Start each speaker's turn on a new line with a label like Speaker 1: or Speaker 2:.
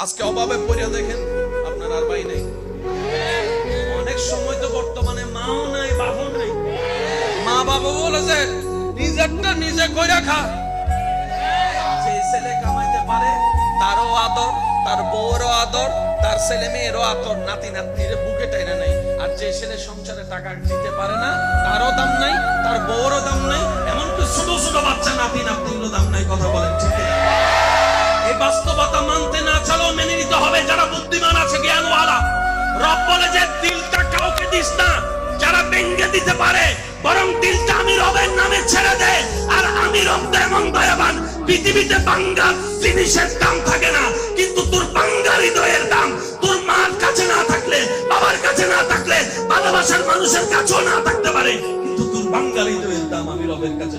Speaker 1: আজকে অভাবে পড়ে দেখেন আপনার আর ভাই নাই। অনেক সময় তো বর্তমানে মাও নাই বাবাও নাই। মা বাবা বলে যে নিজেরটা নিজে কইরা খা। যে ছেলে কামাইতে পারে তারও আদর, তার বউরও আদর, তার ছেলে মেয়েরও আদর, নাতি নাতনির বুকে টাইনা নাই। আর যে ছেলে সংসারে টাকা দিতে পারে না তারও দাম নাই, তার বউরও দাম নাই, এমনকি ছোট ছোট বাচ্চা নাতি নাতনিরও দাম নাই। কথা বলেন ঠিক না? এই বাস্তবতা মানতে না চালেও মেনে নিতে হবে। যারা বুদ্ধিমান আছে, জ্ঞানওয়ালা, রব বলে যে দিলটা কাউকে দিস না যারা ভেঙে দিতে পারে, বরং দিলটা আমি রবের নামে ছেড়ে দে। আর আমি রব এমন দয়াবান, পৃথিবীতে বাঙ্গাল জিনিসের দাম থাকে না, কিন্তু তোর বাঙ্গাল হৃদয়ের দাম তোর মার কাছে না থাকলে, বাবার কাছে না থাকলে, ভালোবাসার মানুষের কাছেও না থাকতে পারে, কিন্তু তোর বাঙ্গাল হৃদয়ের দাম আমি রবের কাছে